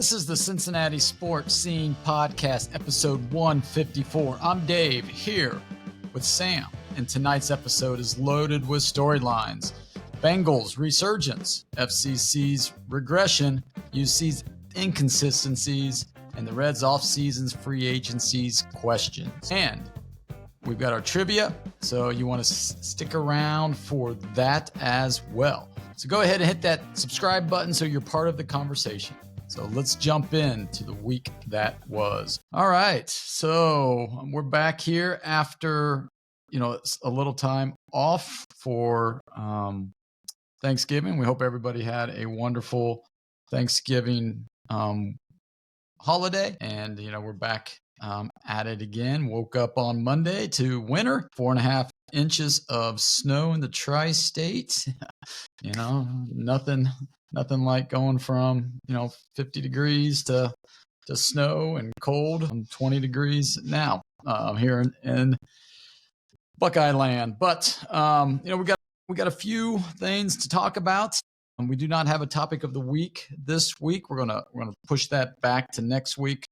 This is the Cincinnati Sports Scene Podcast, episode 154. I'm Dave, here with Sam, and tonight's episode is loaded with storylines. Bengals resurgence, FCC's regression, UC's inconsistencies, and the Reds offseason's free agency's questions. And we've got our trivia, so you want to stick around for that as well. So go ahead and hit that subscribe button so you're part of the conversation. So let's jump into the week that was. All right, so we're back here after, a little time off for Thanksgiving. We hope everybody had a wonderful Thanksgiving holiday, and we're back at it again. Woke up on Monday to winter, 4.5 inches of snow in the tri-state. Nothing like going from 50 degrees to snow and cold. 20 degrees now here in Buckeye Land. But we got a few things to talk about. We do not have a topic of the week this week. We're gonna push that back to next week.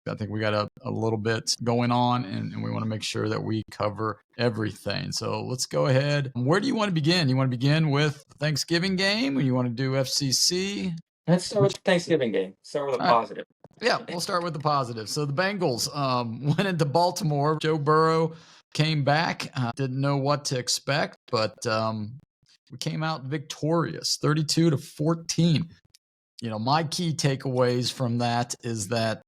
I think we got a little bit going on, and we want to make sure that we cover everything. So let's go ahead. Where do you want to begin? You want to begin with the Thanksgiving game, or you want to do FCC? Let's start with the Thanksgiving game. Start with a positive. Yeah, we'll start with the positive. So the Bengals went into Baltimore. Joe Burrow came back. Didn't know what to expect, but we came out victorious, 32-14. My key takeaways from that is that,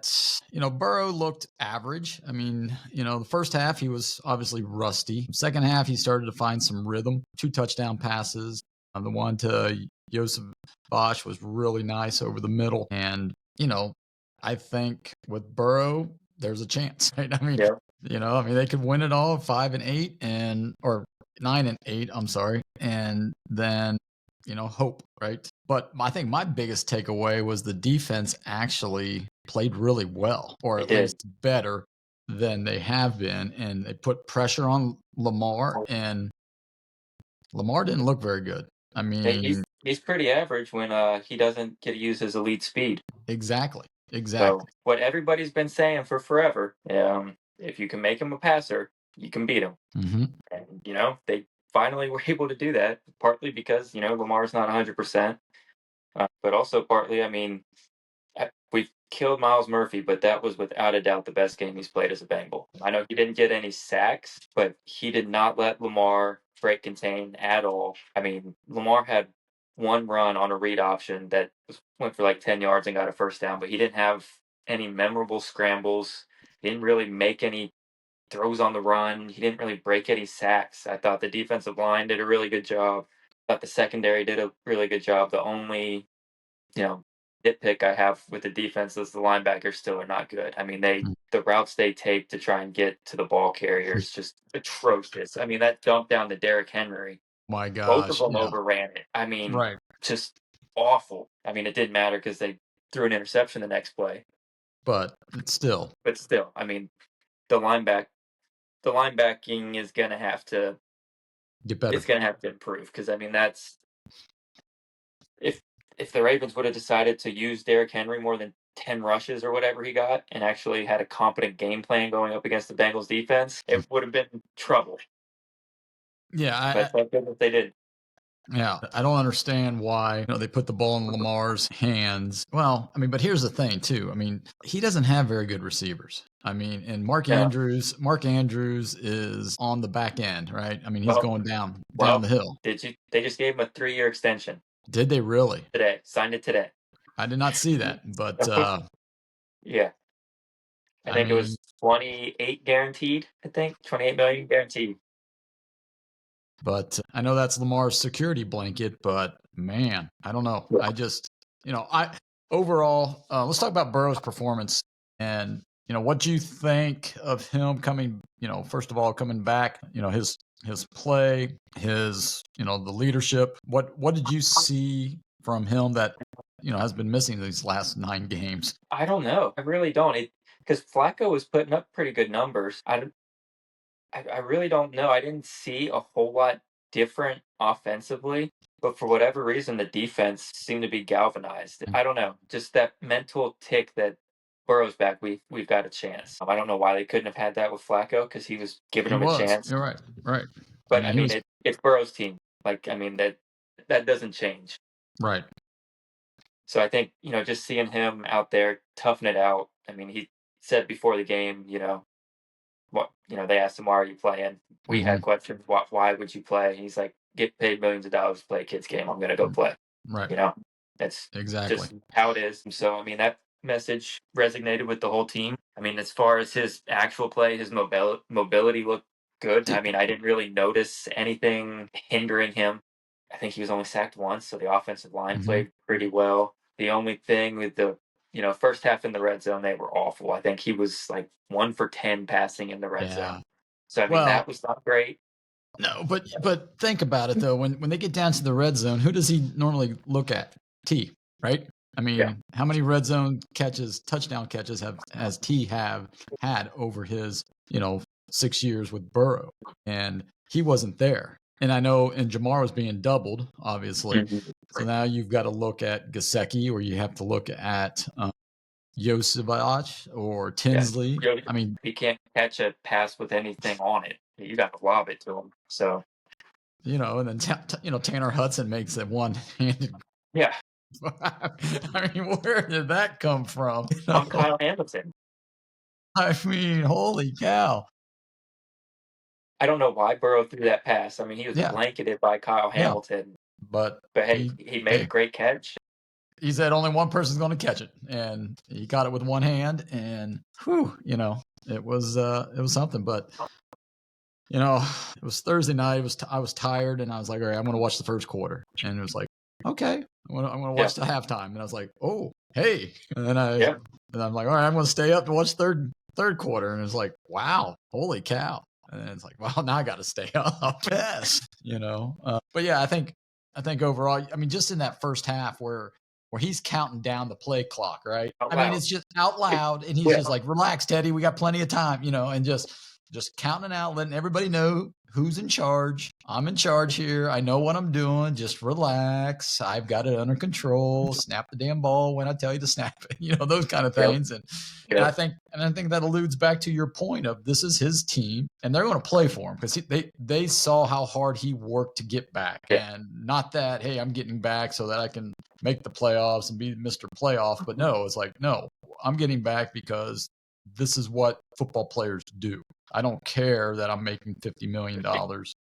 Burrow looked average. I mean, the first half, he was obviously rusty. Second half, he started to find some rhythm. 2 touchdown passes. The one to Joseph Bosch was really nice over the middle. And, I think with Burrow, there's a chance, right? I mean, they could win it all 5-8 or 9-8, I'm sorry. And then, hope, right? But I think my biggest takeaway was the defense actually played really well, or at least better than they have been. And they put pressure on Lamar, and Lamar didn't look very good. I mean, he's pretty average when he doesn't get to use his elite speed. Exactly. So what everybody's been saying for forever, if you can make him a passer, you can beat him. Mm-hmm. And, they finally were able to do that, partly because, Lamar's not 100%. But also partly, we've killed Miles Murphy, but that was without a doubt the best game he's played as a Bengal. I know he didn't get any sacks, but he did not let Lamar break contain at all. I mean, Lamar had one run on a read option that went for like 10 yards and got a first down, but he didn't have any memorable scrambles. He didn't really make any throws on the run. He didn't really break any sacks. I thought the defensive line did a really good job. I thought the secondary did a really good job. The only, nitpick I have with the defense is the linebackers still are not good. I mean, the routes they take to try and get to the ball carrier is just atrocious. I mean, that dump down to Derrick Henry. My gosh. Both of them overran it. I mean, just awful. I mean, it didn't matter because they threw an interception the next play. But still, I mean, the linebacking is going to have to get better. It's going to have to improve because, I mean, that's if the Ravens would have decided to use Derrick Henry more than 10 rushes or whatever he got and actually had a competent game plan going up against the Bengals defense, it would have been trouble. Yeah, but thank goodness they did. Yeah, I don't understand why they put the ball in Lamar's hands. Well, I mean, but here's the thing too. I mean, he doesn't have very good receivers. I mean, and Mark Andrews is on the back end, right? I mean, he's going down the hill. They just gave him a 3-year extension. Did they really? Today. Signed it today. I did not see that, but yeah. I think it was 28 guaranteed, 28 million guaranteed. But I know that's Lamar's security blanket, but man, I don't know. I just, overall, let's talk about Burrow's performance and, what do you think of him coming, first of all, coming back, his play, his, the leadership. What did you see from him that, has been missing these last 9 games? I don't know. I really don't. Because Flacco was putting up pretty good numbers. I really don't know. I didn't see a whole lot different offensively. But for whatever reason, the defense seemed to be galvanized. I don't know, just that mental tick that Burrow's back, we've got a chance. I don't know why they couldn't have had that with Flacco because he was giving He them a was. chance. You're right. Right. But he was it's Burrow's team. Like, I mean, that doesn't change. right. So I think, just seeing him out there toughing it out. I mean, he said before the game, they asked him, why are you playing? We had questions. Why would you play? He's like, get paid millions of dollars to play a kid's game. I'm going to go play. Right. That's exactly just how it is. So, I mean, that message resonated with the whole team. I mean, as far as his actual play, his mobility looked good. I mean, I didn't really notice anything hindering him. I think he was only sacked once, so the offensive line played pretty well. The only thing with the first half in the red zone, they were awful. I think he was like 1 for 10 passing in the red zone. So, I mean, that was not great. No, but think about it, though. When they get down to the red zone, who does he normally look at? T, right? I mean, how many red zone touchdown catches has T have had over his, 6 years with Burrow? And he wasn't there. And I know, and Jamar was being doubled, obviously. So now you've got to look at Gesicki, or you have to look at Josevich or Tinsley. Yeah. I mean, he can't catch a pass with anything on it. You got to lob it to him. So, and then Tanner Hudson makes it one-handed. Yeah. I mean, where did that come from? From Kyle Hamilton. I mean, holy cow. I don't know why Burrow threw that pass. I mean, he was blanketed by Kyle Hamilton. But hey, he made a great catch. He said only one person's going to catch it, and he caught it with one hand, and it was something. But it was Thursday night. I was tired, and I was like, all right, I'm going to watch the first quarter, and it was like, okay, I'm going to watch the halftime, and I was like, oh, hey, and then I'm like, all right, I'm going to stay up to watch third quarter, and it was like, wow, holy cow. And it's like, well, now I got to stay up. Yes, but yeah, I think overall, I mean, just in that first half where he's counting down the play clock, right? I mean, it's just out loud, and he's just like, relax, Teddy, we got plenty of time, and just counting out, letting everybody know who's in charge. I'm in charge here. I know what I'm doing. Just relax. I've got it under control. Snap the damn ball when I tell you to snap it. Those kind of things. And I think that alludes back to your point of this is his team, and they're going to play for him because they saw how hard he worked to get back, and not that, hey, I'm getting back so that I can make the playoffs and be Mr. Playoff. But no, it's like, no, I'm getting back because this is what football players do. I don't care that I'm making $50 million.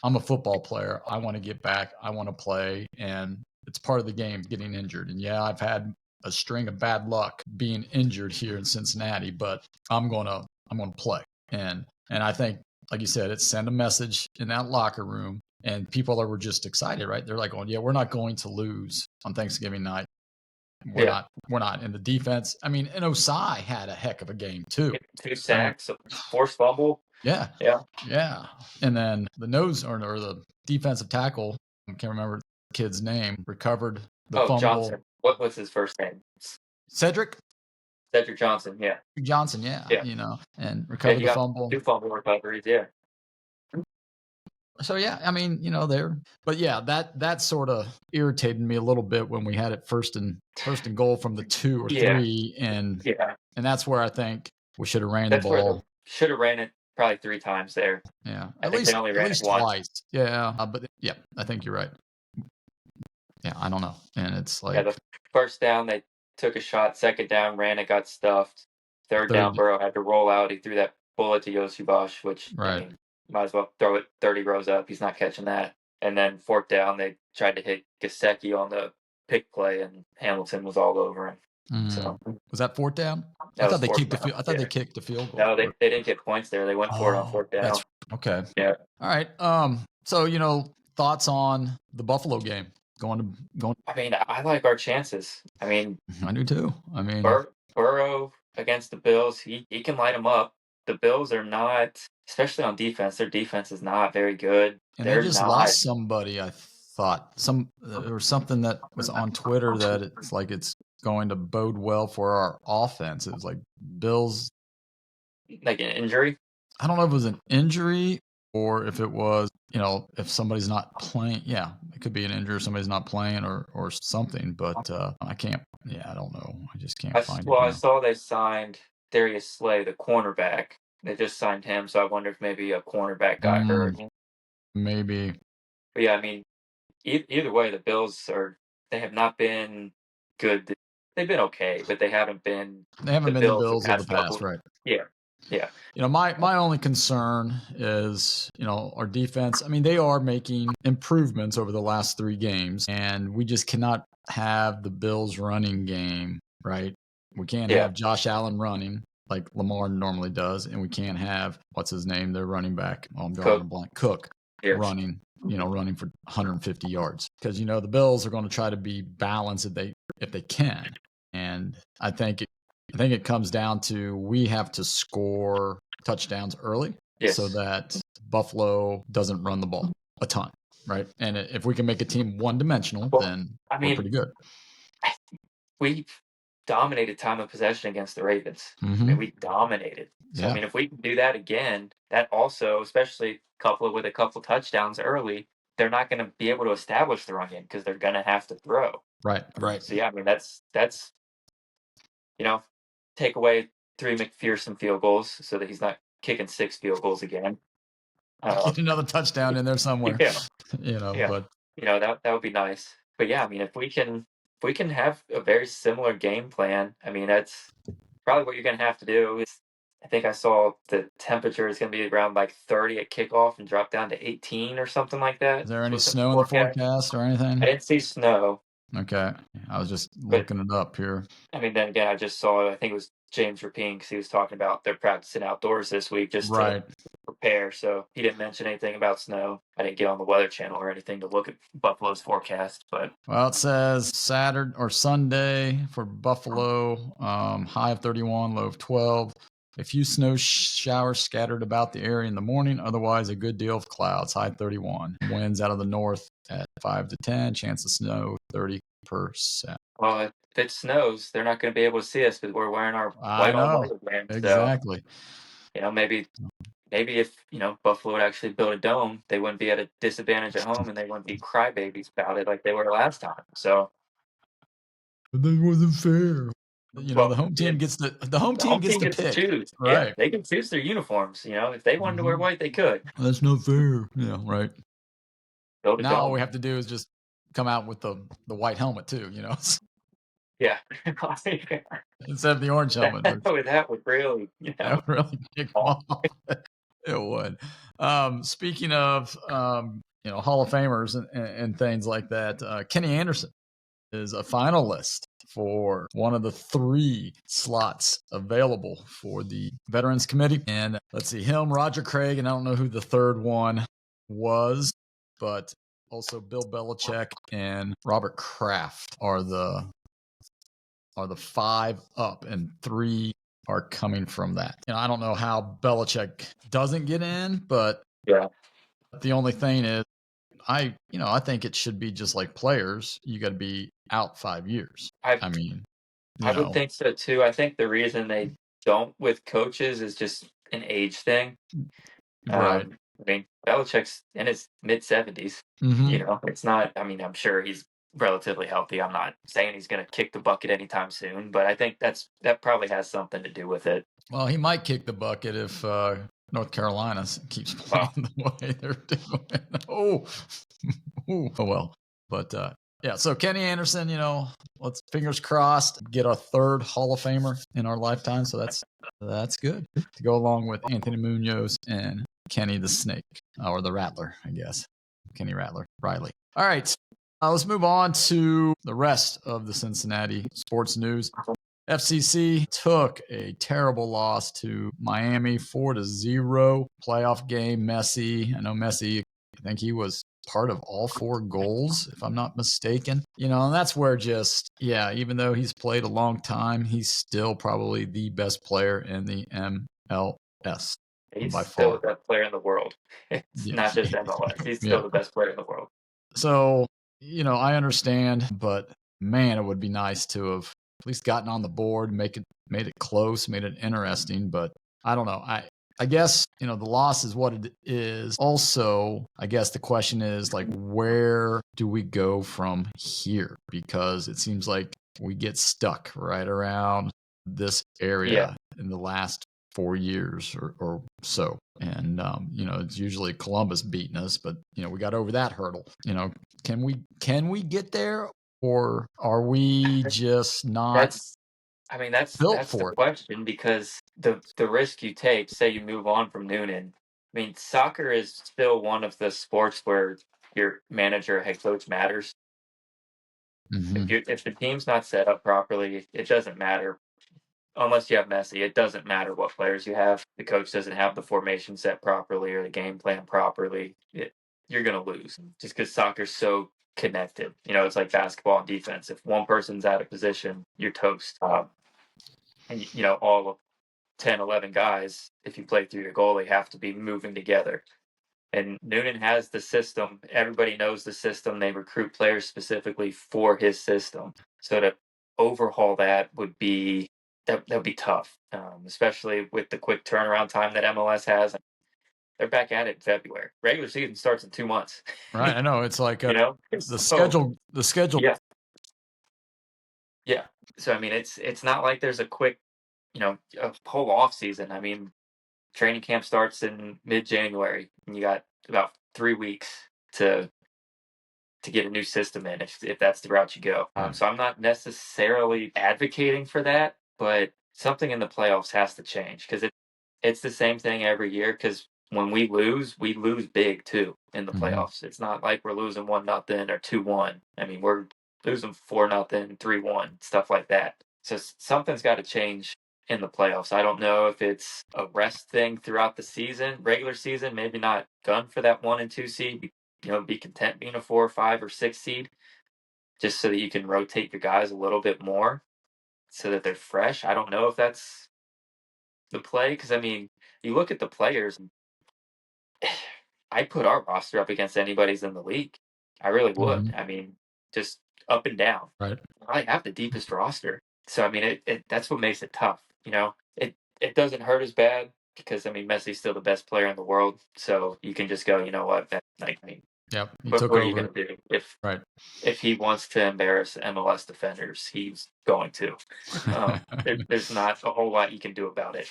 I'm a football player. I want to get back. I want to play. And it's part of the game, getting injured. And yeah, I've had a string of bad luck being injured here in Cincinnati, but I'm going to play. And I think, like you said, it's send a message in that locker room, and people were just excited, right? They're like, oh, yeah, we're not going to lose on Thanksgiving night. We're not. And the defense, I mean, and Osai had a heck of a game too. 2 sacks, a forced fumble. Yeah. And then the nose or the defensive tackle, I can't remember the kid's name, recovered the fumble. Johnson. What was his first name? Cedric Johnson, yeah. And recovered the fumble. 2 fumble recoveries, yeah. So yeah, I mean, but yeah, that sort of irritated me a little bit when we had it first and goal from the 2 or 3, and that's where I think we should have ran the ball. Should have ran it probably 3 times there. Yeah, I think they only ran it once. Twice. Yeah, but yeah, I think you're right. Yeah, I don't know, and it's like the first down they took a shot, second down ran it, got stuffed. Third down, Burrow had to roll out. He threw that bullet to Josevich, which I mean, might as well throw it 30 rows up. He's not catching that. And then fourth down, they tried to hit Gesicki on the pick play, and Hamilton was all over him. So was that fourth down? I thought they kicked the field goal. No, they didn't get points there. They went for it on fourth down. Okay. Yeah. All right. So thoughts on the Buffalo game? Going. I mean, I like our chances. I mean, I do too. I mean, Burrow against the Bills, he can light them up. The Bills are not, especially on defense. Their defense is not very good. And they just lost somebody. I thought there was something that was on Twitter that it's like it's going to bode well for our offense. It was like Bills, like an injury. I don't know if it was an injury or if it was, if somebody's not playing, it could be an injury, somebody's not playing or something, but I can't, I don't know. I just can't find it I now. saw they signed Darius Slay, the cornerback. They just signed him, so I wonder if maybe a cornerback got hurt. Maybe. But yeah, I mean, either way, the Bills they have not been good. They've been okay, but they haven't been the Bills of the past, right? Yeah. Yeah. My only concern is, our defense. I mean, they are making improvements over the last 3 games, and we just cannot have the Bills running game, right? We can't have Josh Allen running like Lamar normally does, and we can't have, what's his name, their running back. Oh, I'm drawing a blank. Cook running, running for 150 yards. Because, the Bills are going to try to be balanced if they can. And I think it comes down to we have to score touchdowns early so that Buffalo doesn't run the ball a ton, right? And if we can make a team one-dimensional, then we're pretty good. We dominated time of possession against the Ravens. And we dominated. So, I mean, if we can do that again, that also, especially coupled with a couple touchdowns early, they're not going to be able to establish the run game because they're going to have to throw. Right. So, yeah, I mean, that's take away 3 McPherson field goals so that he's not kicking 6 field goals again. Get another touchdown in there somewhere. But that would be nice. But yeah, I mean, if we can have a very similar game plan, I mean, that's probably what you're going to have to do. I think I saw the temperature is going to be around like 30 at kickoff and drop down to 18 or something like that. Is there any snow in the forecast or anything? I didn't see snow. Okay. I was just looking it up here. I mean, then again, I just saw, I think it was James Rapine, because he was talking about they're practicing outdoors this week just to prepare. So he didn't mention anything about snow. I didn't get on the Weather Channel or anything to look at Buffalo's forecast. Well, it says Saturday or Sunday for Buffalo, high of 31, low of 12. A few snow showers scattered about the area in the morning. Otherwise, a good deal of clouds, high 31. Winds out of the north at 5 to 10. Chance of snow, 30%. Well, if it snows, they're not going to be able to see us because we're wearing our white on white again. Exactly. So, maybe if, Buffalo would actually build a dome, they wouldn't be at a disadvantage at home and they wouldn't be crybabies about it like they were last time. So. But that wasn't fair. The home team gets to pick. Choose. Right. Yeah, they can choose their uniforms. If they wanted to wear white, they could. That's not fair. Yeah, right. Now all we have to do is just come out with the white helmet too, Yeah. Instead of the orange helmet. That would really, that would really kick off. It would. Speaking of, Hall of Famers and things like that, Kenny Anderson is a finalist for one of the 3 slots available for the Veterans Committee. And let's see, him, Roger Craig, and I don't know who the third one was, but also Bill Belichick and Robert Kraft are the 5 up, and 3 are coming from that. I don't know how Belichick doesn't get in, but the only thing is, I think it should be just like players. You got to be out 5 years. I would think so too. I think the reason they don't with coaches is just an age thing. Right. I mean, Belichick's in his mid-70s. It's not. I mean, I'm sure he's relatively healthy. I'm not saying he's going to kick the bucket anytime soon, but I think that probably has something to do with it. Well, he might kick the bucket if North Carolina keeps playing the way they're doing. Oh well. But so Kenny Anderson, let's fingers crossed get our 3rd Hall of Famer in our lifetime. So that's good to go along with Anthony Munoz and Kenny the Snake, or the Rattler, I guess. Kenny Rattler Riley. All right. Let's move on to the rest of the Cincinnati sports news. FCC took a terrible loss to Miami, 4-0. Playoff game, Messi. I know Messi, I think he was part of all 4 goals, if I'm not mistaken. And that's where even though he's played a long time, he's still probably the best player in the MLS. He's still the best player in the world. It's not just MLS. He's still the best player in the world. So, I understand, but man, it would be nice to have at least gotten on the board, made it close, made it interesting. But I don't know. I guess, the loss is what it is. Also, I guess the question is, like, where do we go from here? Because it seems like we get stuck right around this area in the last 4 years or so. And, it's usually Columbus beating us, but, we got over that hurdle. Can we get there, or are we just not That's built for the it? question, because the risk you take, say you move on from Noonan. I mean, soccer is still one of the sports where your manager, head coach matters. Mm-hmm. If the team's not set up properly, it doesn't matter. Unless you have Messi, it doesn't matter what players you have. The coach doesn't have the formation set properly or the game plan properly. You're going to lose, just because soccer's so connected. It's like basketball and defense. If one person's out of position, you're toast. And all of 10, 11 guys, if you play through your goalie, have to be moving together. And Noonan has the system. Everybody knows the system. They recruit players specifically for his system. So to overhaul that would be tough, especially with the quick turnaround time that MLS has. They're back at it in February. Regular season starts in 2 months. Right. I know. It's like the So, schedule. The schedule. Yeah. Yeah. So I mean, it's not like there's a quick, a whole off season. I mean, training camp starts in mid-January, and you got about 3 weeks to get a new system in, if that's the route you go. So I'm not necessarily advocating for that, but something in the playoffs has to change, because it's the same thing every year. Because when we lose big too in the playoffs. It's not like we're losing 1-0 or 2-1. I mean, we're losing 4-0, 3-1, stuff like that. So something's got to change in the playoffs. I don't know if it's a rest thing throughout the season, regular season, maybe not gun for that 1 and 2 seed. Be content being a 4 or 5 or 6 seed, just so that you can rotate your guys a little bit more, so that they're fresh. I don't know if that's the play, because I mean, you look at the players. I put our roster up against anybody's in the league. I really would. I mean, just up and down. Right. I have the deepest roster. So I mean, that's what makes it tough. It doesn't hurt as bad, because I mean, Messi's still the best player in the world. So you can just go, you know what? Yep. What are you going to do if he wants to embarrass MLS defenders? He's going to. There's not a whole lot you can do about it.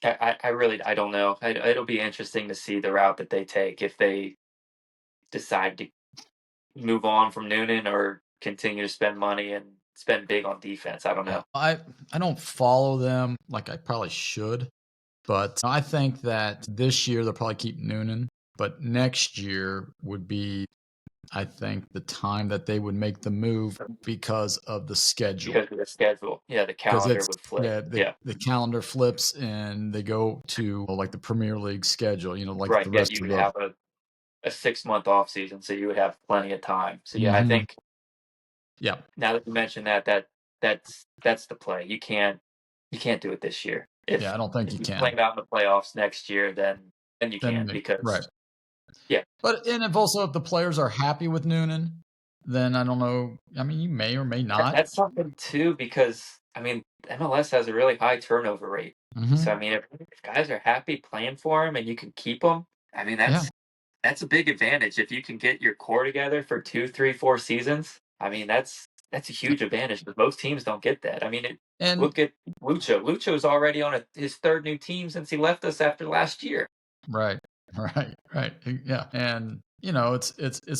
I really don't know. It'll be interesting to see the route that they take, if they decide to move on from Noonan or continue to spend money and spend big on defense. I don't know. I don't follow them like I probably should, but I think that this year they'll probably keep Noonan, but next year would be, I think, the time that they would make the move because of the schedule. Because of the schedule. Yeah, the calendar would flip. The calendar flips and they go to like the Premier League schedule, like right, the rest you of would the... have a 6-month off season, so you would have plenty of time. So yeah, I think now that you mentioned that's the play. You can't do it this year. I don't think you can. Play them out in the playoffs next year, then you can, because right. Yeah. But if the players are happy with Noonan, then I don't know. I mean, you may or may not. That's something too, because I mean, MLS has a really high turnover rate. So I mean, if guys are happy playing for him and you can keep them, I mean, that's a big advantage. If you can get your core together for 2, 3, 4 seasons, I mean, that's a huge advantage. But most teams don't get that. I mean, look at Lucho. Lucho's already on his 3rd new team since he left us after last year. Right. Yeah. And it's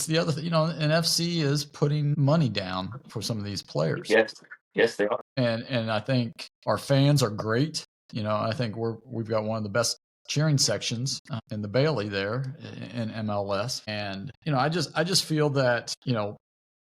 the other thing, and FC is putting money down for some of these players. Yes, they are. And I think our fans are great. I think we've got one of the best cheering sections in the Bailey there in MLS. And, I just feel that,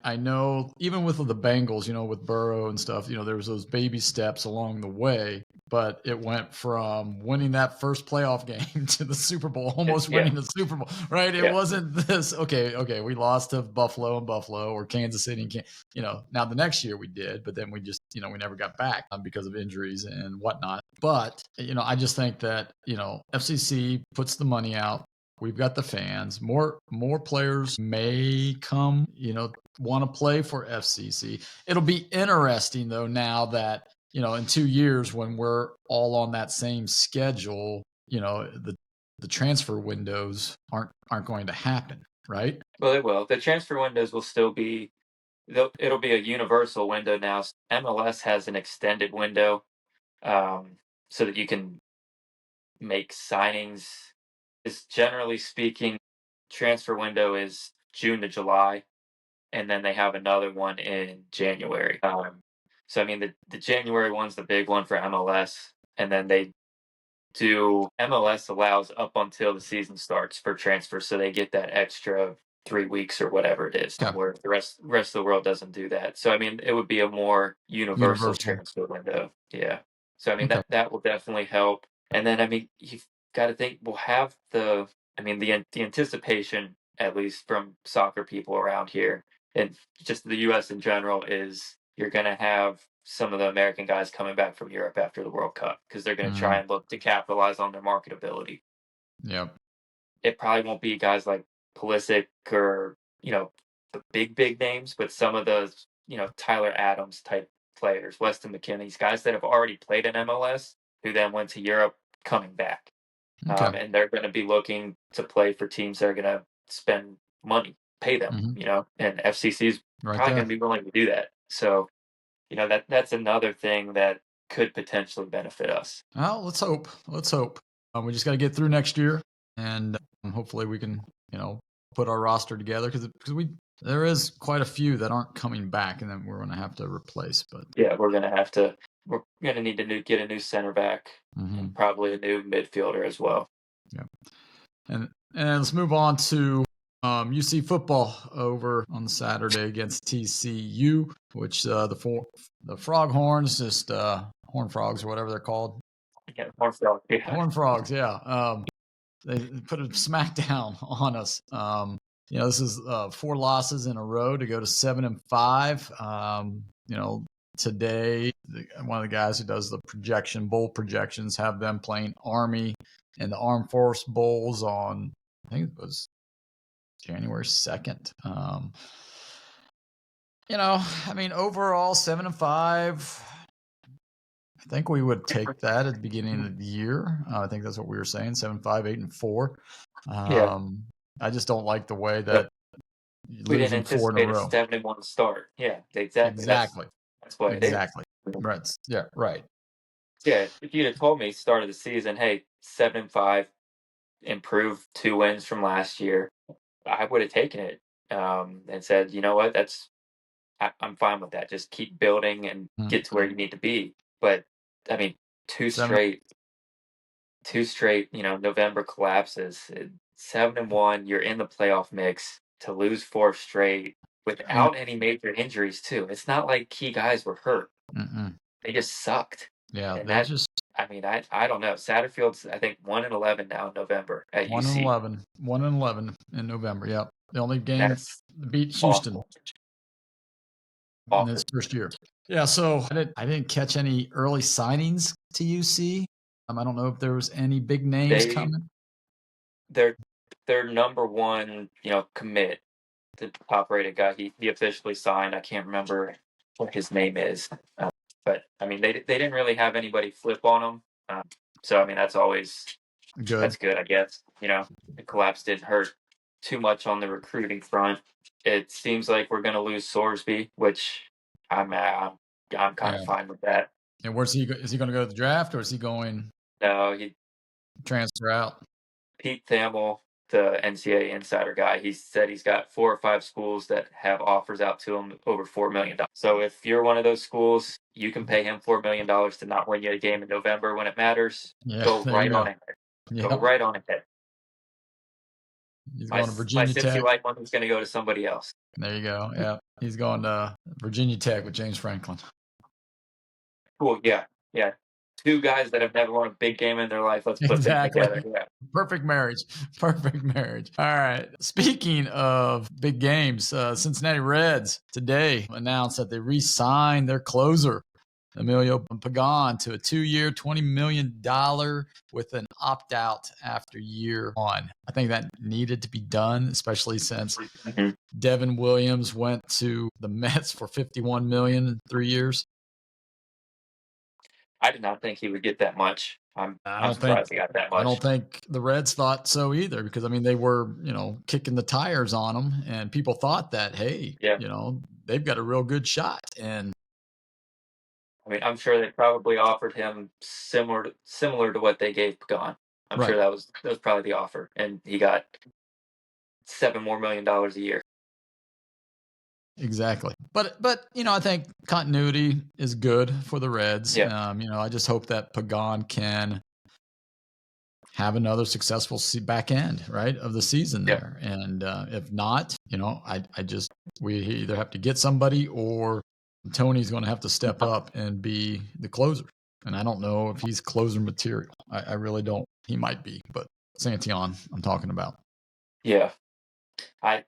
I know even with the Bengals, with Burrow and stuff, there was those baby steps along the way, but it went from winning that first playoff game to the Super Bowl, almost winning the Super Bowl, right? It wasn't this, okay, we lost to Buffalo or Kansas City. Now the next year we did, but then we just, we never got back because of injuries and whatnot. But, I just think that, FCC puts the money out. We've got the fans. More players may come, want to play for FCC. It'll be interesting, though, now that, in 2 years when we're all on that same schedule, the transfer windows aren't going to happen, right? Well, it will. The transfer windows will still be. It'll be a universal window now. MLS has an extended window, so that you can make signings. Is generally speaking, transfer window is June to July, and then they have another one in January. So I mean, the January one's the big one for MLS, and then MLS allows up until the season starts for transfers, so they get that extra 3 weeks or whatever it is, where the rest of the world doesn't do that. So I mean, it would be a more universal transfer window. Yeah. So I mean, that will definitely help. And then I mean, you've got to think we'll have the anticipation, at least from soccer people around here and just the U.S. in general, is you're going to have some of the American guys coming back from Europe after the World Cup because they're going to try and look to capitalize on their marketability. Yep. It probably won't be guys like Pulisic or, the big names, but some of those, Tyler Adams type players, Weston McKennie's, guys that have already played in MLS who then went to Europe coming back. Okay. And they're going to be looking to play for teams that are going to spend money, pay them, and FCC's probably going to be willing to do that. So, that's another thing that could potentially benefit us. Well, let's hope. We just got to get through next year, and hopefully we can, put our roster together because there is quite a few that aren't coming back, and then we're going to have to replace. But yeah, we're going to need to get a new center back, and probably a new midfielder as well. Yeah, and let's move on to UC football over on Saturday against TCU, which the Froghorns, just Horn Frogs or whatever they're called. Yeah, Horn Frogs. Yeah. Horn Frogs, yeah. They put a smackdown on us. This is 4 losses in a row to go to 7-5. Today, one of the guys who does the bowl projections, have them playing Army and the Armed Force Bowls on, I think it was January 2nd. Overall 7-5. I think we would take that at the beginning of the year. I think that's what we were saying, 7-5, 8-4. I just don't like the way that we didn't anticipate a 7-1 start. Yeah, exactly. That's what it is. Exactly. Right. Yeah, right. Yeah, if you'd have told me start of the season, hey, 7-5, improve 2 wins from last year, I would have taken it and said, you know what, I'm fine with that. Just keep building and get to where you need to be. But I mean, two straight, November collapses. 7-1, you're in the playoff mix. To lose 4 straight without any major injuries too. It's not like key guys were hurt. They just sucked. Yeah, and I don't know. Satterfield's, I think, 1-11 now in November at UC. 1-11 in November. Yep, the only game beat Houston in his first year. Yeah, so I didn't catch any early signings to UC. I don't know if there was any big names coming. Their number one, commit, the top-rated guy, he officially signed. I can't remember what his name is, but I mean, they didn't really have anybody flip on him. So I mean, that's always good. That's good, I guess. The collapse didn't hurt too much on the recruiting front. It seems like we're going to lose Sorsby, which I'm kind of fine with that. And where's he? Is he going to go to the draft, or is he going? No, he transfer out. Pete Thamel, the NCAA insider guy, he said he's got 4 or 5 schools that have offers out to him over $4 million. So if you're one of those schools, you can pay him $4 million to not win you a game in November when it matters. Go right on ahead. Go right on ahead. He's going to Virginia Tech. My Cincy like one is going to go to somebody else. There you go. Yeah, he's going to Virginia Tech with James Franklin. Cool. Yeah. 2 guys that have never won a big game in their life. Let's put them together. Yeah. Perfect marriage. All right. Speaking of big games, Cincinnati Reds today announced that they re-signed their closer, Emilio Pagán, to a 2-year, $20 million with an opt-out after year 1. I think that needed to be done, especially since Devin Williams went to the Mets for $51 million in 3 years. I did not think he would get that much. I'm surprised he got that much. I don't think the Reds thought so either, because I mean they were, kicking the tires on him, and people thought that, hey, they've got a real good shot. And I mean, I'm sure they probably offered him similar to what they gave Pagán. I'm Right. sure that was probably the offer, and he got $7 more million a year. Exactly. But I think continuity is good for the Reds. Yeah. I just hope that Pagán can have another successful back end, right, of the season there. Yeah. And if not, we either have to get somebody, or Tony's going to have to step up and be the closer. And I don't know if he's closer material. I really don't. He might be, but Santillan I'm talking about. Yeah. I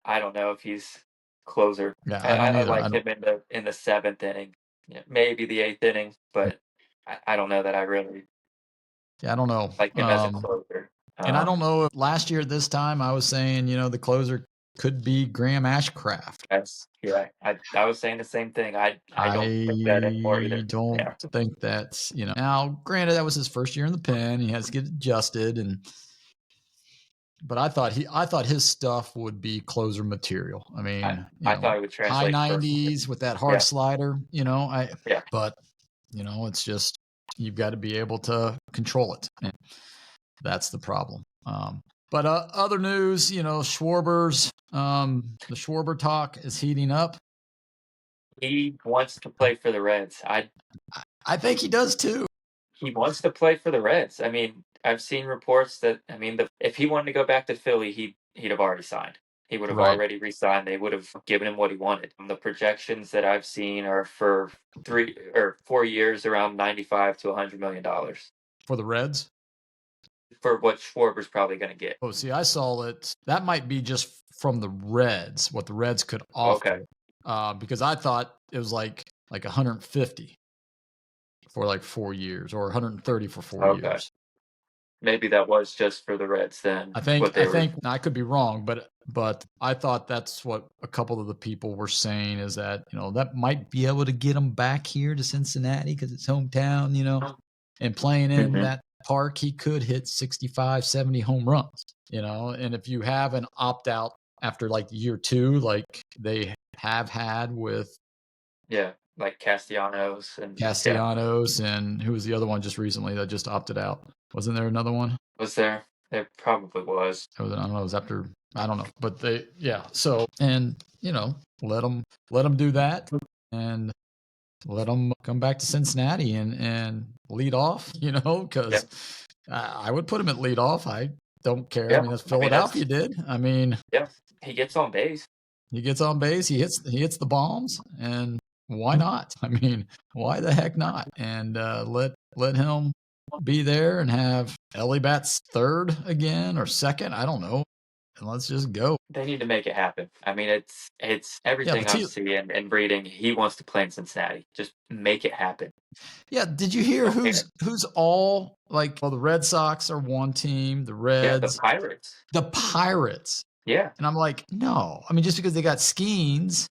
don't know if he's closer. Yeah, I like him in the 7th inning, maybe the 8th inning, but I don't know that I really. Yeah, I don't know. Like him as a closer. And I don't know if last year at this time I was saying, the closer could be Graham Ashcraft. I was saying the same thing. I don't think that anymore either. I don't think that's, now granted that was his first year in the pen. He has to get adjusted, but I thought his stuff would be closer material. I mean, I thought it would translate high 90s with that hard slider, but it's just, you've got to be able to control it. And that's the problem. But other news, Schwarber's, the Schwarber talk is heating up. He wants to play for the Reds. I think he does too. He wants to play for the Reds. I mean, I've seen reports that, if he wanted to go back to Philly, he'd have already signed. He would have already re-signed. They would have given him what he wanted. The projections that I've seen are for 3 or 4 years, around $95 to $100 million. For the Reds? For what Schwarber's probably going to get. Oh, see, I saw it. That might be just from the Reds, what the Reds could offer. Okay. Because I thought it was like 150 for like 4 years, or 130 for 4 years. Maybe that was just for the Reds then. I think I could be wrong, but I thought that's what a couple of the people were saying, is that, that might be able to get him back here to Cincinnati because it's hometown, and playing in that park, he could hit 65, 70 home runs, and if you have an opt out after like year 2, like they have had with, like Castellanos, and who was the other one just recently that just opted out? Wasn't there another one? Was there? There probably was. I don't know. It was after, I don't know, but so, and let them do that, and let them come back to Cincinnati and lead off, because I would put him at lead off. I don't care. Yeah. I mean, that's Philadelphia did. I mean, he gets on base. He hits the bombs, and why not? I mean, why the heck not? And let him be there and have Ellie bats third again or second. I don't know. And let's just go. They need to make it happen. I mean, it's everything I'm seeing and reading. He wants to play in Cincinnati. Just make it happen. Yeah. Did you hear who's all like? Well, the Red Sox are one team. The Reds. Yeah, the Pirates. Yeah. And I'm like, no. I mean, just because they got Skeens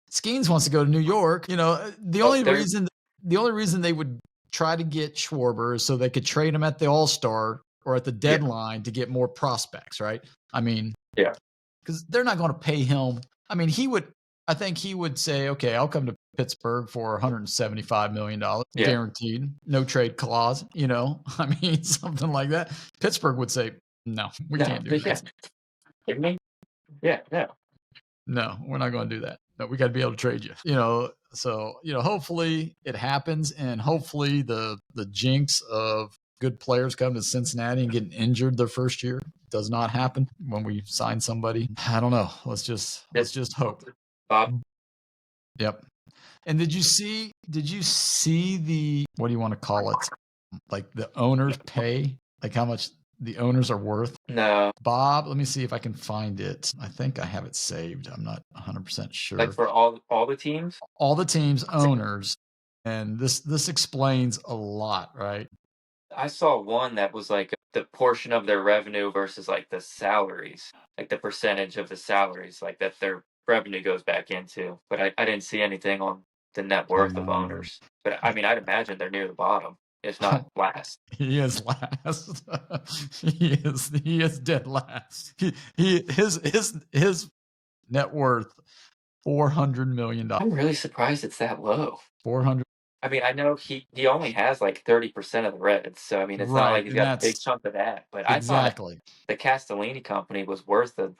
wants to go to New York. The only reason they would try to get Schwarber is so they could trade him at the All-Star or at the deadline to get more prospects, right? I mean, because they're not going to pay him. I mean, I think he would say, okay, I'll come to Pittsburgh for $175 million guaranteed, no trade clause, I mean, something like that. Pittsburgh would say, no, we can't do that. Yeah, no. No, we're not going to do that. No, we got to be able to trade you. So hopefully it happens, and hopefully the jinx of good players coming to Cincinnati and getting injured their first year does not happen when we sign somebody. I don't know. Let's just hope. Bob. Yep. And did you see the, what do you want to call it? Like the owners pay, like how much the owners are worth? No. Bob, let me see if I can find it. I think I have it saved. I'm not 100% sure. Like for all the teams? All the teams' owners. And this explains a lot, right? I saw one that was like the portion of their revenue versus like the salaries, like the percentage of the salaries, like that their revenue goes back into. But I didn't see anything on the net worth of owners. But I mean, I'd imagine they're near the bottom. if not last. He is last. He is dead last. His net worth $400 million. I'm really surprised it's that low. 400. I mean, I know he only has like 30% of the Reds, so I mean, it's not Right, like he's and got a big that's chunk of that. But I thought exactly. the Castellini company was worth a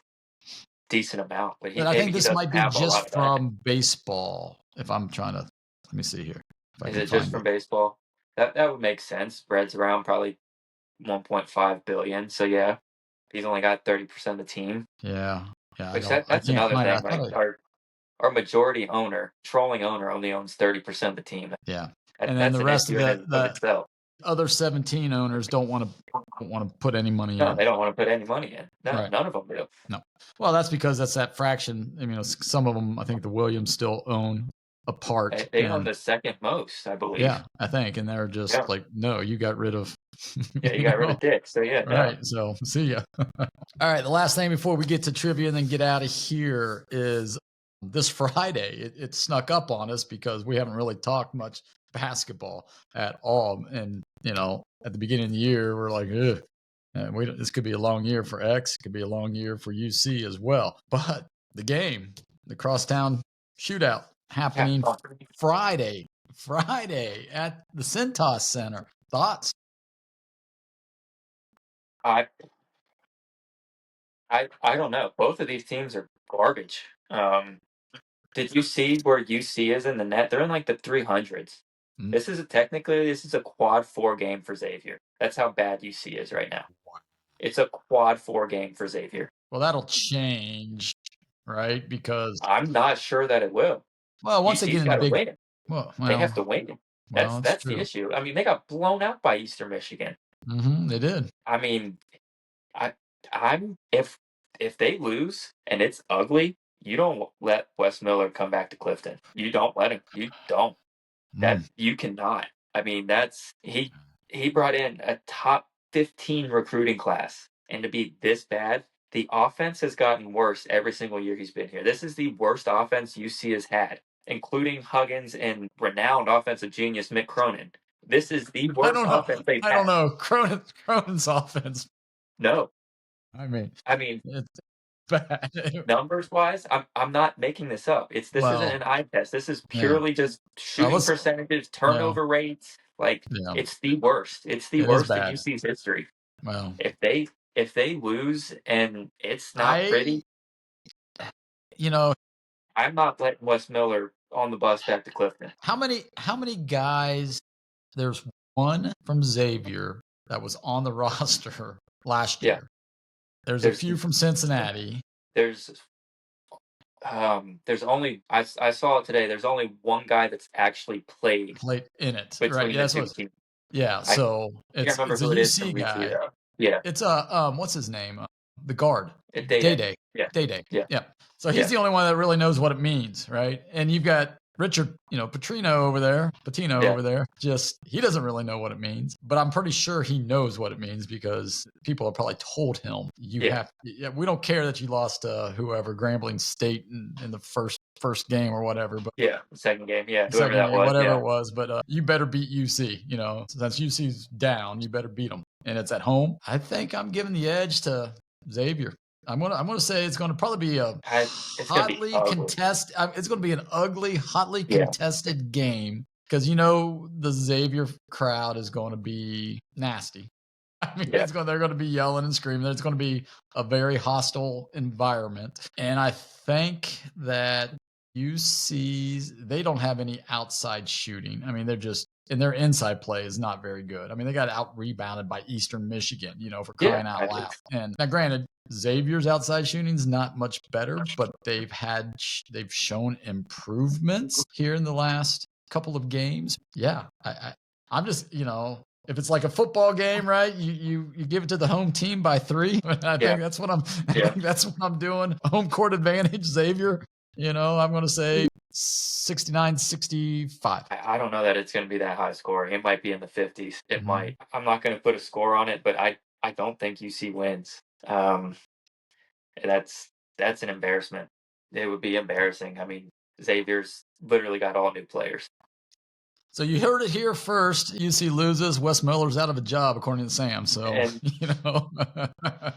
decent amount, but But I think he this doesn't might be have a lot just of that. from baseball. If I'm trying to, let me see here. If I Is can it just find from it. baseball? That would make sense. Reds around probably 1.5 billion. So yeah, he's only got 30% of the team. Yeah, Which I that's can't another find it. I thing. thought Like our majority owner, controlling owner, only owns 30% of the team. yeah, and then That's the an rest of issue in of the itself. other 17 owners don't want to put any money No, in. they don't want to put any money in. No, Right. none of them do. No. Well, that's because that's that fraction. I mean, some of them, I think the Williams still own a part. They own the second most, I believe. Yeah, I think, and they're just like, no, you got rid of. Yeah, you got rid of Dick. So yeah, right. no. So see ya. All right. The last thing before we get to trivia and then get out of here is this Friday. It snuck up on us because we haven't really talked much basketball at all, and at the beginning of the year, we're like, ugh. This could be a long year for X. It could be a long year for UC as well. But the Crosstown Shootout happening Friday at the Cintas Center. Thoughts? I don't know. Both of these teams are garbage. Did you see where UC is in the net? They're in like the 300s. This is a quad 4 game for Xavier. That's how bad UC is right now. It's a quad 4 game for Xavier. Well, that'll change, right? Because I'm not sure that it will. Well, once UC's again, got to win. They have to win. That's the issue. I mean, they got blown out by Eastern Michigan. They did. I mean, I'm if they lose and it's ugly, you don't let Wes Miller come back to Clifton. You don't let him. You don't. That you cannot. I mean, he brought in a top 15 recruiting class, and to be this bad, the offense has gotten worse every single year he's been here. This is the worst offense UC has had, including Huggins and renowned offensive genius Mick Cronin. This is the worst offense they've had. I don't know. Cronin's offense. No. I mean, it's bad. Numbers wise, I'm not making this up. This isn't an eye test. This is purely just shooting percentages, turnover rates. Like it's the worst. It's the worst in UC's history. Well, if they lose and it's not pretty, I'm not letting Wes Miller on the bus back to Clifton. How many guys? There's one from Xavier that was on the roster last year. Yeah. There's a few from Cincinnati. There's only I saw it today. There's only one guy that's actually played in it. Right. Yeah, yeah. So it's a UC guy. Yeah. It's what's his name? The guard. Day. Yeah. So he's the only one that really knows what it means, right? And you've got Richard, Patino over there. Just he doesn't really know what it means, but I'm pretty sure he knows what it means because people have probably told him we don't care that you lost to whoever, Grambling State in the first game or whatever, but second game, whoever that was, whatever it was, but you better beat UC. Since UC's down, you better beat them, and it's at home. I think I'm giving the edge to Xavier. I'm gonna say it's gonna probably be a hotly contested. It's gonna be an ugly, hotly contested game because the Xavier crowd is going to be nasty. I mean, they're going to be yelling and screaming. It's going to be a very hostile environment, and I think that UC's they don't have any outside shooting. I mean, and their inside play is not very good. I mean, they got out rebounded by Eastern Michigan, for crying out loud. And now, granted, Xavier's outside shooting is not much better, but they've shown improvements here in the last couple of games. Yeah, I'm just if it's like a football game, right? You give it to the home team by 3. I think that's what I'm doing. Home court advantage, Xavier. I'm going to say 69-65. I don't know that it's going to be that high scoring. It might be in the 50s. It might. I'm not going to put a score on it, but I don't think UC wins. That's an embarrassment. It would be embarrassing. I mean, Xavier's literally got all new players. So you heard it here first. UC loses. Wes Miller's out of a job, according to Sam. So, And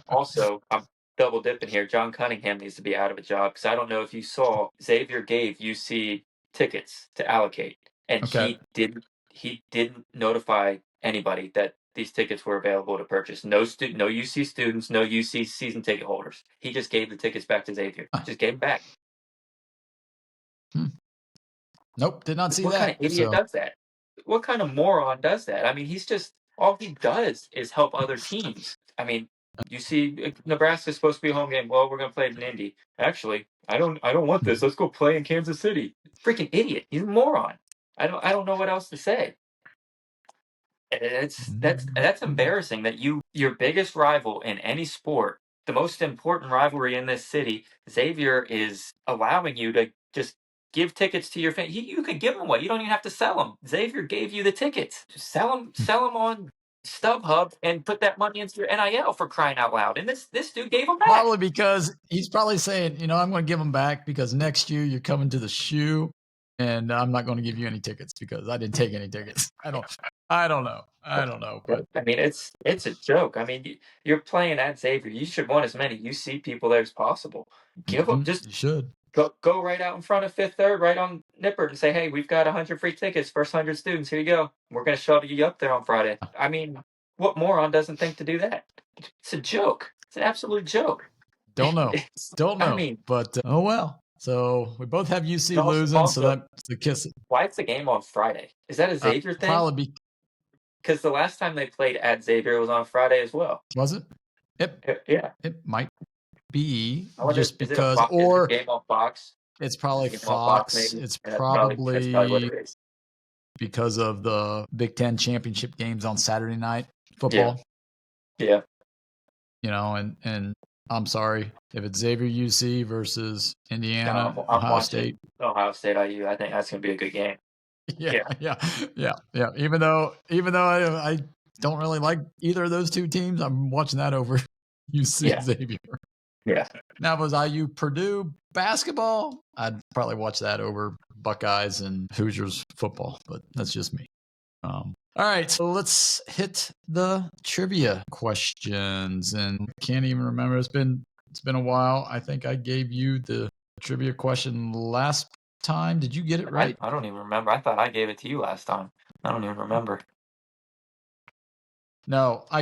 also, I'm double dipping here. John Cunningham needs to be out of a job because I don't know if you saw, Xavier gave UC tickets to allocate, and Okay. he didn't notify anybody that these tickets were available to purchase. No UC students, no UC season ticket holders. He just gave the tickets back to Xavier. Just gave them back. Nope, did not see What that. kind of idiot does that? What kind of moron does that? I mean, all he does is help other teams. I mean, you see, Nebraska's supposed to be a home game. Well, we're going to play it in Indy. Actually, I don't want this. Let's go play in Kansas City. Freaking idiot! He's a moron. I don't know what else to say. That's embarrassing. That your biggest rival in any sport, the most important rivalry in this city, Xavier, is allowing you to just give tickets to your fans. You could give them away. You don't even have to sell them. Xavier gave you the tickets. Just sell them on StubHub and put that money into your NIL, for crying out loud. And this dude gave them back. Probably because he's probably saying, I'm going to give them back because next year you're coming to the shoe, and I'm not going to give you any tickets because I didn't take any tickets. I don't know. But I mean, it's a joke. I mean, you're playing at Xavier. You should want as many UC people there as possible. Give them you should. Go right out in front of Fifth Third, right on Nippert, and say, hey, we've got 100 free tickets, first 100 students, here you go. We're going to shuttle you up there on Friday. I mean, what moron doesn't think to do that? It's a joke. It's an absolute joke. Don't know. I mean, but oh well. So we both have UC losing, so that's the kiss. Why is the game on Friday? Is that a Xavier thing? Probably because the last time they played at Xavier was on Friday as well. Was it? Yeah. It might be just because, or is it game on Fox. It's probably Fox. It's probably what it is. Because of the Big Ten championship games on Saturday night football. Yeah. And I'm sorry if it's Xavier UC versus Indiana, Ohio State. Ohio State IU. I think that's going to be a good game. Yeah. Even though I don't really like either of those two teams, I'm watching that over UC Xavier. Yeah. Now, if it was IU Purdue basketball, I'd probably watch that over Buckeyes and Hoosiers football, but that's just me. All right, so let's hit the trivia questions. And I can't even remember. It's been a while. I think I gave you the trivia question last time. Did you get it right? I don't even remember. I thought I gave it to you last time. I don't even remember. No, I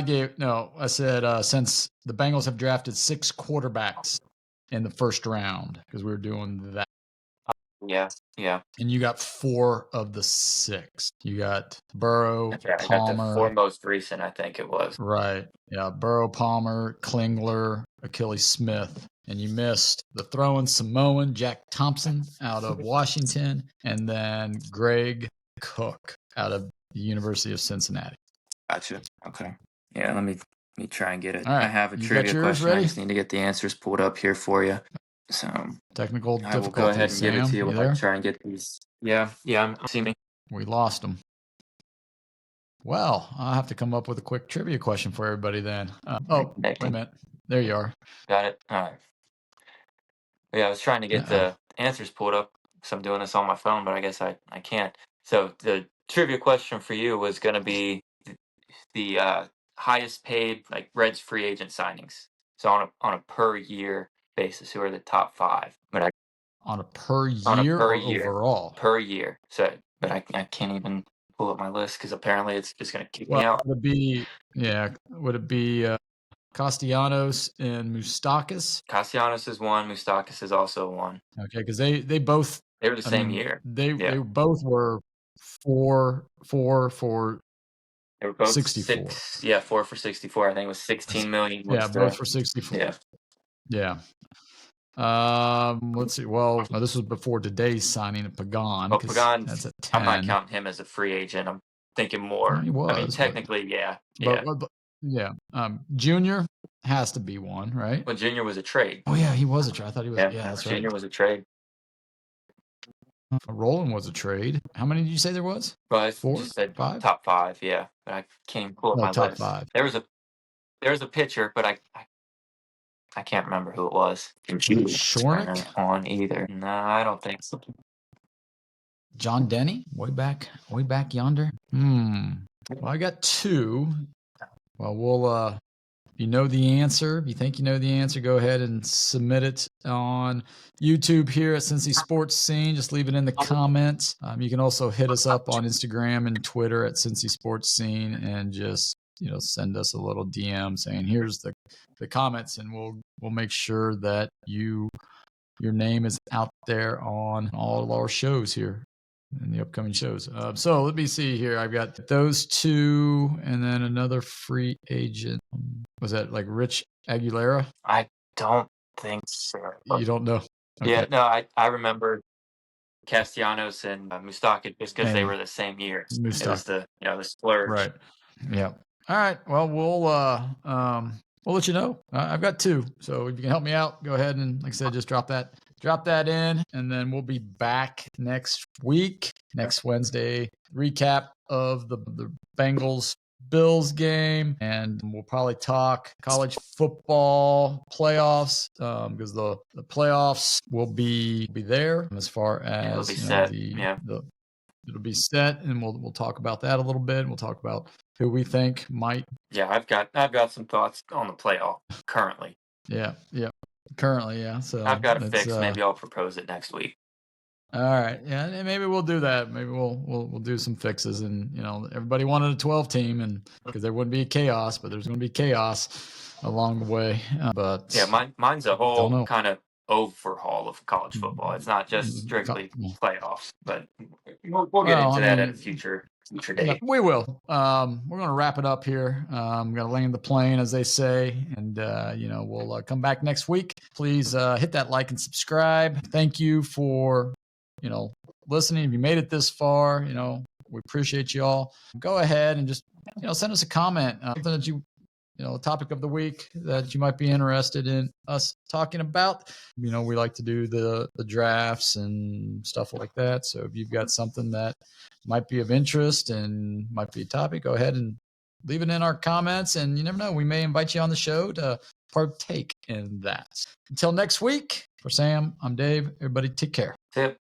said since the Bengals have drafted 6 quarterbacks in the first round, because we were doing that. Yeah. And you got 4 of the 6. You got Burrow, right. Palmer. I got the 4 most recent, I think it was. Right. Yeah, Burrow, Palmer, Klingler, Achilles Smith. And you missed the throwing Samoan, Jack Thompson out of Washington, and then Greg Cook out of the University of Cincinnati. Gotcha. Okay. Yeah, let me try and get it. Right. I have a trivia question. Ready? I just need to get the answers pulled up here for you. So technical difficulties. I will go ahead and give it to you. I'll try and get these. Yeah. I'm seeing. We lost them. Well, I'll have to come up with a quick trivia question for everybody then. Wait a minute. There you are. Got it. All right. Yeah, I was trying to get the answers pulled up because I'm doing this on my phone, but I guess I can't. So the trivia question for you was going to be the highest paid Reds free agent signings. So on a per year basis, who are the top 5? But on a per year or overall? Per year. So, but I can't even pull up my list because apparently it's just going to kick me out. Would it be Castellanos and Moustakas? Castellanos is one. Moustakas is also one. Okay, because they both were the same year. They both were 4 for they were both 64. 4 for 64. I think it was 16 million. Both for 64. Yeah. Let's see. Well, this was before today's signing of Pagán. Pagán, that's a 10. I'm not counting him as a free agent. I'm thinking more. He was. I mean, technically, yeah. Junior has to be one, right? Well, Junior was a trade. Oh yeah, he was a trade. I thought he was. Yeah, that's right. Junior was a trade. Roland was a trade. How many did you say there was? Well, 4, just said 5? Top 5. Yeah, but I can't even pull up my top list. 5. There was a pitcher, but I can't remember who it was. Shornick on either. No, I don't think so. John Denny, way back yonder. Well, I got 2. Well, we'll you know the answer. If you think you know the answer, go ahead and submit it on YouTube here at Cincy Sports Scene. Just leave it in the comments. You can also hit us up on Instagram and Twitter at Cincy Sports Scene and just send us a little DM saying here's the comments, and we'll make sure that your name is out there on all of our shows here in the upcoming shows. So let me see here. I've got those 2 and then another free agent. Was that like Rich Aguilera? I don't think so. You don't know? Okay. Yeah, no, I remember Castellanos and Moustakas just because they were the same year. It was the splurge. Right. Yeah. All right. Well, we'll let you know. I've got 2. So if you can help me out, go ahead and, like I said, just drop that in, and then we'll be back next week, next Wednesday. Recap of the Bengals Bills game, and we'll probably talk college football playoffs because the playoffs will be there as far as it'll be set, and we'll talk about that a little bit. We'll talk about who we think might. Yeah, I've got some thoughts on the playoff currently. Yeah. Currently, yeah. So I've got a fix. Maybe I'll propose it next week. All right. Yeah, and maybe we'll do that. Maybe we'll do some fixes, and everybody wanted a 12 team, and because there wouldn't be chaos, but there's going to be chaos along the way. But yeah, mine's a whole kind of overhaul of college football. It's not just strictly playoffs, but we'll get into that at a future date. Yeah, we will. We're going to wrap it up here. I'm going to land the plane, as they say, and we'll come back next week. Please hit that like and subscribe. Thank you for listening. If you made it this far, we appreciate you all. Go ahead and just send us a comment, something that a topic of the week that you might be interested in us talking about. We like to do the drafts and stuff like that. So if you've got something that might be of interest and might be a topic, go ahead and leave it in our comments. And you never know, we may invite you on the show to partake in that. Until next week, for Sam, I'm Dave. Everybody take care. Yep.